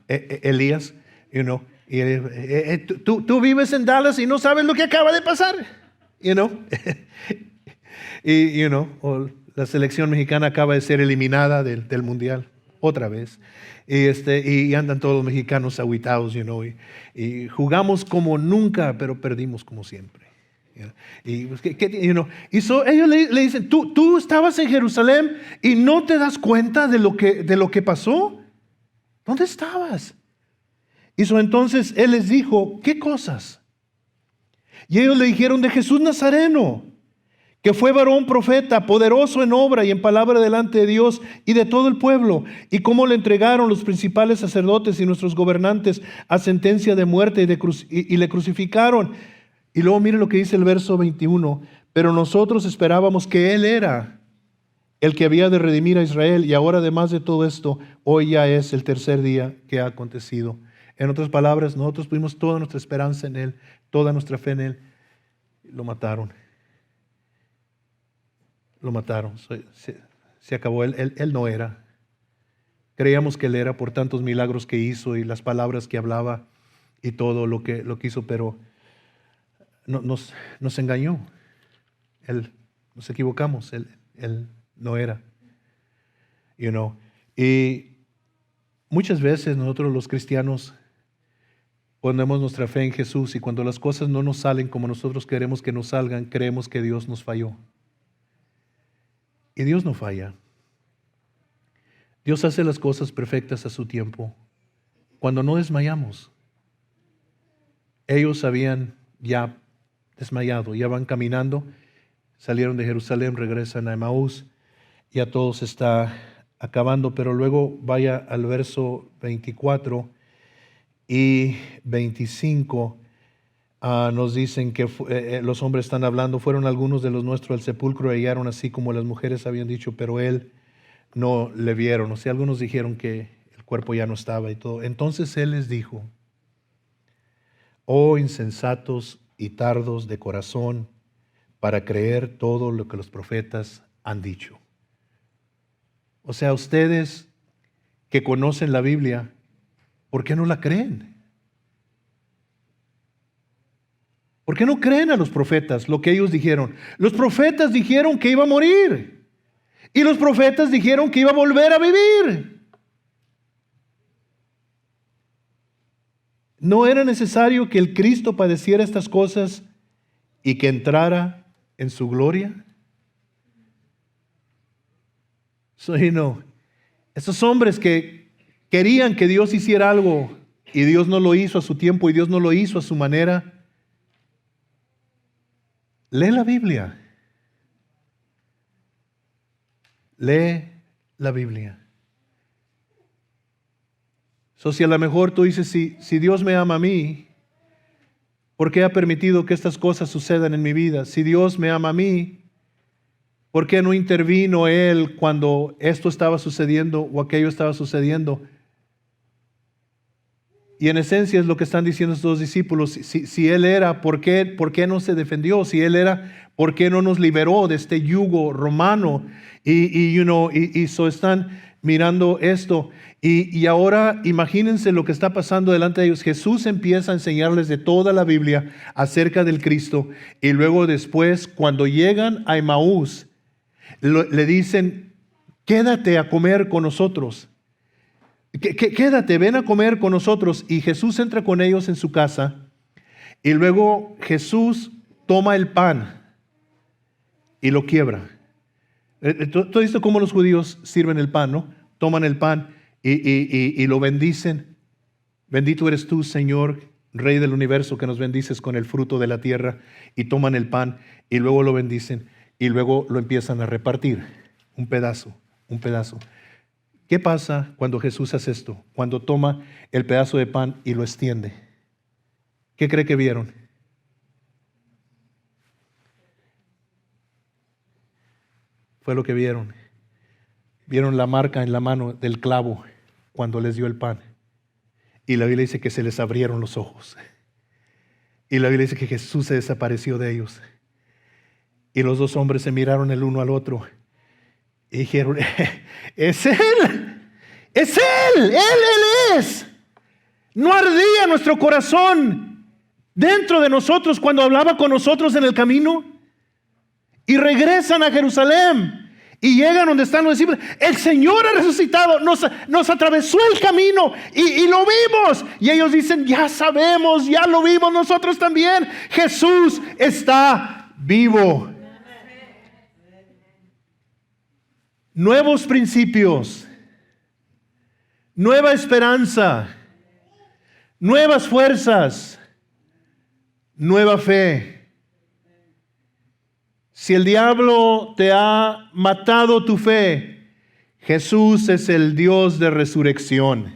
Elías? Tú vives en Dallas y no sabes lo que acaba de pasar. O la selección mexicana acaba de ser eliminada del mundial otra vez. Y andan todos los mexicanos agüitados, y jugamos como nunca, pero perdimos como siempre. Ellos le dicen: ¿Tú estabas en Jerusalén y no te das cuenta de lo que pasó? ¿Dónde estabas? Entonces él les dijo: ¿qué cosas? Y ellos le dijeron: de Jesús Nazareno, que fue varón profeta, poderoso en obra y en palabra delante de Dios y de todo el pueblo, y cómo le entregaron los principales sacerdotes y nuestros gobernantes a sentencia de muerte y le crucificaron. Y luego miren lo que dice el verso 21: pero nosotros esperábamos que Él era el que había de redimir a Israel, y ahora, además de todo esto, hoy ya es el tercer día que ha acontecido. En otras palabras, nosotros pusimos toda nuestra esperanza en Él, toda nuestra fe en Él. Lo mataron. Lo mataron. Se acabó. Él no era. Creíamos que Él era por tantos milagros que hizo y las palabras que hablaba y todo lo que hizo, pero nos engañó. Nos equivocamos. Él no era. Y muchas veces nosotros los cristianos ponemos nuestra fe en Jesús, y cuando las cosas no nos salen como nosotros queremos que nos salgan, creemos que Dios nos falló. Y Dios no falla. Dios hace las cosas perfectas a su tiempo, cuando no desmayamos. Ellos habían ya desmayado, ya van caminando, salieron de Jerusalén, regresan a Emaús, y a todos está acabando. Pero luego vaya al verso 24 y 25, nos dicen que los hombres están hablando: fueron algunos de los nuestros al sepulcro y hallaron así como las mujeres habían dicho, pero él no le vieron. O sea, algunos dijeron que el cuerpo ya no estaba y todo. Entonces él les dijo: oh insensatos y tardos de corazón para creer todo lo que los profetas han dicho. O sea, ustedes que conocen la Biblia, ¿por qué no la creen? ¿Por qué no creen a los profetas lo que ellos dijeron? Los profetas dijeron que iba a morir, y los profetas dijeron que iba a volver a vivir. ¿No era necesario que el Cristo padeciera estas cosas y que entrara en su gloria? Estos hombres que querían que Dios hiciera algo y Dios no lo hizo a su tiempo y Dios no lo hizo a su manera. Lee la Biblia. Lee la Biblia. Si a lo mejor tú dices: si Dios me ama a mí, ¿por qué ha permitido que estas cosas sucedan en mi vida? Si Dios me ama a mí, ¿por qué no intervino Él cuando esto estaba sucediendo o aquello estaba sucediendo? Y en esencia es lo que están diciendo estos discípulos: si Él era, ¿por qué no se defendió? Si Él era, ¿por qué no nos liberó de este yugo romano? Están mirando esto. Y ahora imagínense lo que está pasando delante de ellos. Jesús empieza a enseñarles de toda la Biblia acerca del Cristo. Y luego después, cuando llegan a Emaús, Le dicen, quédate a comer con nosotros. Quédate, ven a comer con nosotros. Y Jesús entra con ellos en su casa. Y luego Jesús toma el pan y lo quiebra. ¿Tú has visto cómo los judíos sirven el pan, no? Toman el pan y lo bendicen. Bendito eres tú, Señor, Rey del universo, que nos bendices con el fruto de la tierra. Y toman el pan y luego lo bendicen y luego lo empiezan a repartir. Un pedazo, un pedazo. ¿Qué pasa cuando Jesús hace esto? Cuando toma el pedazo de pan y lo extiende. ¿Qué cree que vieron? Fue lo que vieron. Vieron la marca en la mano del clavo cuando les dio el pan. Y la Biblia dice que se les abrieron los ojos. Y la Biblia dice que Jesús se desapareció de ellos. Y los dos hombres se miraron el uno al otro y dijeron, es Él, es Él, Él es. No ardía nuestro corazón dentro de nosotros cuando hablaba con nosotros en el camino. Y regresan a Jerusalén y llegan donde están los discípulos. El Señor ha resucitado, nos atravesó el camino y lo vimos. Y ellos dicen, ya sabemos, ya lo vimos nosotros también. Jesús está vivo. Nuevos principios, nueva esperanza, nuevas fuerzas, nueva fe. Si el diablo te ha matado tu fe, Jesús es el Dios de resurrección.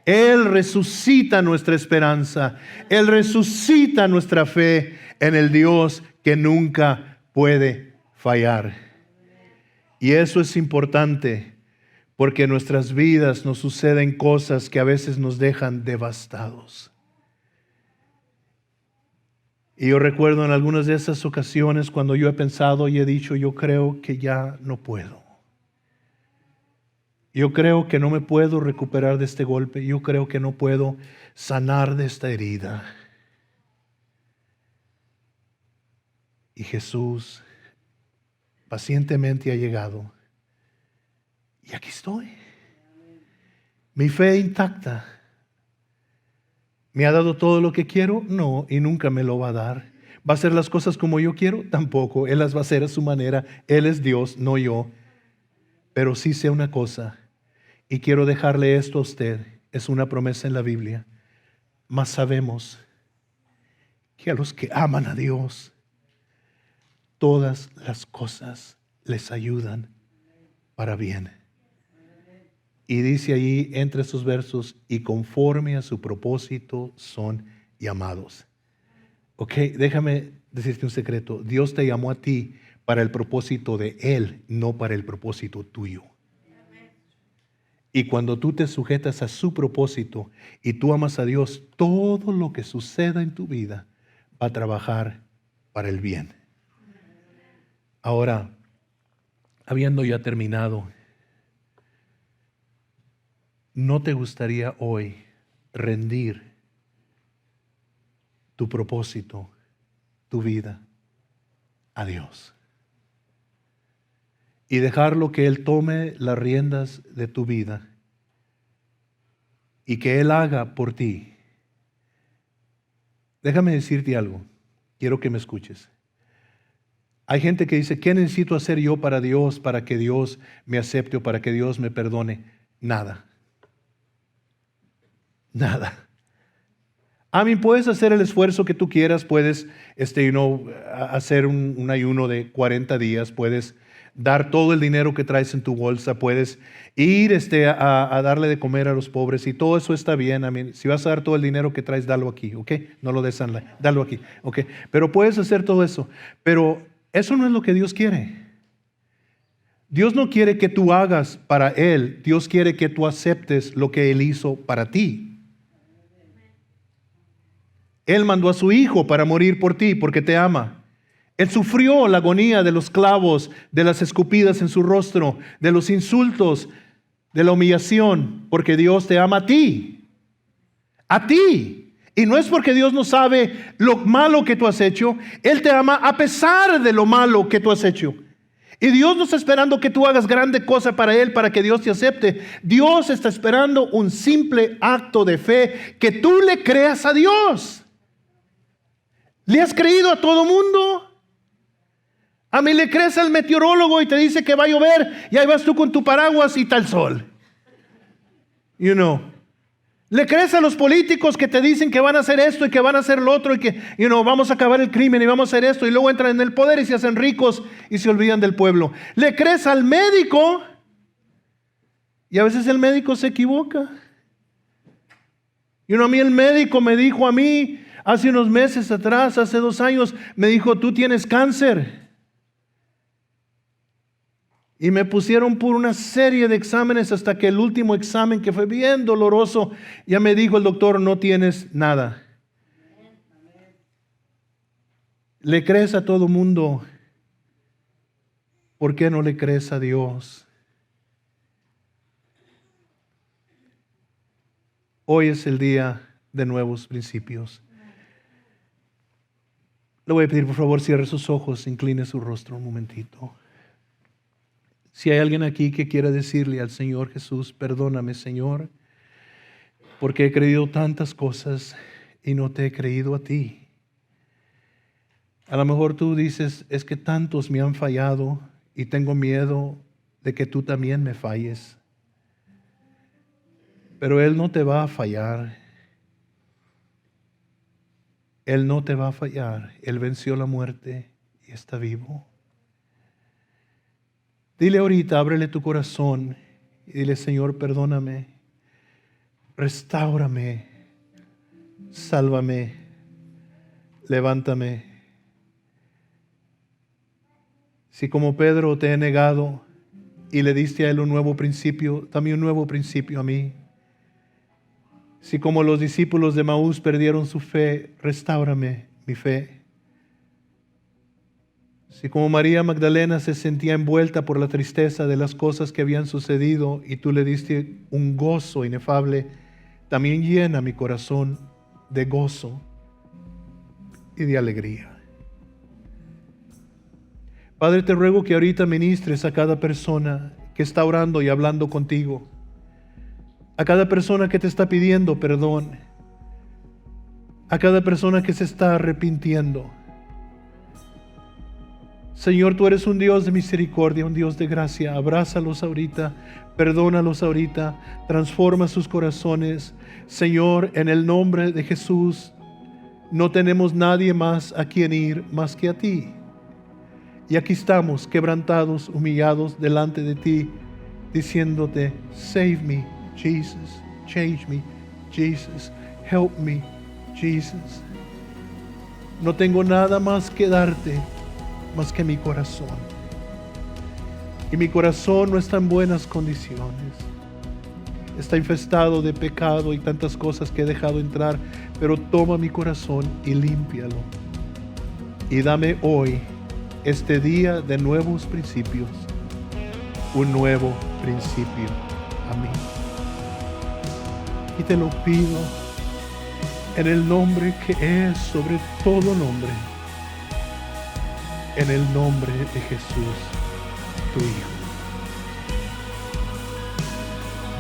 Él resucita nuestra esperanza. Él resucita nuestra fe en el Dios que nunca puede fallar. Y eso es importante porque en nuestras vidas nos suceden cosas que a veces nos dejan devastados. Y yo recuerdo en algunas de esas ocasiones cuando yo he pensado y he dicho, yo creo que ya no puedo. Yo creo que no me puedo recuperar de este golpe. Yo creo que no puedo sanar de esta herida. Y Jesús pacientemente ha llegado. Y aquí estoy. Mi fe intacta. ¿Me ha dado todo lo que quiero? No, y nunca me lo va a dar. ¿Va a hacer las cosas como yo quiero? Tampoco. Él las va a hacer a su manera. Él es Dios, no yo. Pero sí sé una cosa, y quiero dejarle esto a usted. Es una promesa en la Biblia. Mas sabemos que a los que aman a Dios, todas las cosas les ayudan para bien. Y dice allí entre esos versos, y conforme a su propósito son llamados. Ok, déjame decirte un secreto. Dios te llamó a ti para el propósito de Él, no para el propósito tuyo. Y cuando tú te sujetas a su propósito y tú amas a Dios, todo lo que suceda en tu vida va a trabajar para el bien. Ahora, habiendo ya terminado, ¿no te gustaría hoy rendir tu propósito, tu vida a Dios? Y dejarlo que Él tome las riendas de tu vida y que Él haga por ti. Déjame decirte algo, quiero que me escuches. Hay gente que dice, ¿qué necesito hacer yo para Dios, para que Dios me acepte o para que Dios me perdone? Nada. Nada. Puedes hacer el esfuerzo que tú quieras, puedes hacer un ayuno de 40 días, puedes dar todo el dinero que traes en tu bolsa, puedes ir a darle de comer a los pobres y todo eso está bien. Si vas a dar todo el dinero que traes, dalo aquí, ¿ok? No lo des online, dalo aquí, ¿ok? Pero puedes hacer todo eso, pero eso no es lo que Dios quiere. Dios no quiere que tú hagas para Él, Dios quiere que tú aceptes lo que Él hizo para ti. Él mandó a su Hijo para morir por ti porque te ama. Él sufrió la agonía de los clavos, de las escupidas en su rostro, de los insultos, de la humillación, porque Dios te ama a ti. A ti. Y no es porque Dios no sabe lo malo que tú has hecho. Él te ama a pesar de lo malo que tú has hecho. Y Dios no está esperando que tú hagas grande cosa para Él, para que Dios te acepte. Dios está esperando un simple acto de fe, que tú le creas a Dios. ¿Le has creído a todo mundo? A mí le crees al meteorólogo y te dice que va a llover, y ahí vas tú con tu paraguas y está el sol. Le crees a los políticos que te dicen que van a hacer esto y que van a hacer lo otro y que, vamos a acabar el crimen y vamos a hacer esto, y luego entran en el poder y se hacen ricos y se olvidan del pueblo. Le crees al médico y a veces el médico se equivoca. A mí el médico me dijo hace unos meses atrás, hace 2 años, me dijo: tú tienes cáncer. Y me pusieron por una serie de exámenes hasta que el último examen, que fue bien doloroso, ya me dijo el doctor: no tienes nada. ¿Le crees a todo mundo? ¿Por qué no le crees a Dios? Hoy es el día de nuevos principios. Le voy a pedir, por favor, cierre sus ojos, incline su rostro un momentito. Si hay alguien aquí que quiera decirle al Señor Jesús: perdóname, Señor, porque he creído tantas cosas y no te he creído a ti. A lo mejor tú dices: es que tantos me han fallado y tengo miedo de que tú también me falles. Pero Él no te va a fallar. Él no te va a fallar. Él venció la muerte y está vivo. Dile ahorita, ábrele tu corazón y dile: Señor, perdóname, restáurame, sálvame, levántame. Si como Pedro te he negado y le diste a él un nuevo principio, dame un nuevo principio a mí. Si como los discípulos de Maús perdieron su fe, restáurame mi fe. Si como María Magdalena se sentía envuelta por la tristeza de las cosas que habían sucedido y tú le diste un gozo inefable, también llena mi corazón de gozo y de alegría. Padre, te ruego que ahorita ministres a cada persona que está orando y hablando contigo, a cada persona que te está pidiendo perdón, a cada persona que se está arrepintiendo. Señor, tú eres un Dios de misericordia, un Dios de gracia. Abrázalos ahorita, perdónalos ahorita, transforma sus corazones. Señor, en el nombre de Jesús, no tenemos nadie más a quien ir más que a ti. Y aquí estamos, quebrantados, humillados delante de ti, diciéndote: save me, Jesus, change me, Jesus, help me, Jesus. No tengo nada más que darte más que mi corazón. Y mi corazón no está en buenas condiciones. Está infestado de pecado y tantas cosas que he dejado entrar, pero toma mi corazón y límpialo. Y dame hoy, este día de nuevos principios, un nuevo principio a mí. Y te lo pido en el nombre que es sobre todo nombre, en el nombre de Jesús, tu Hijo.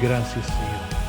Gracias, Señor.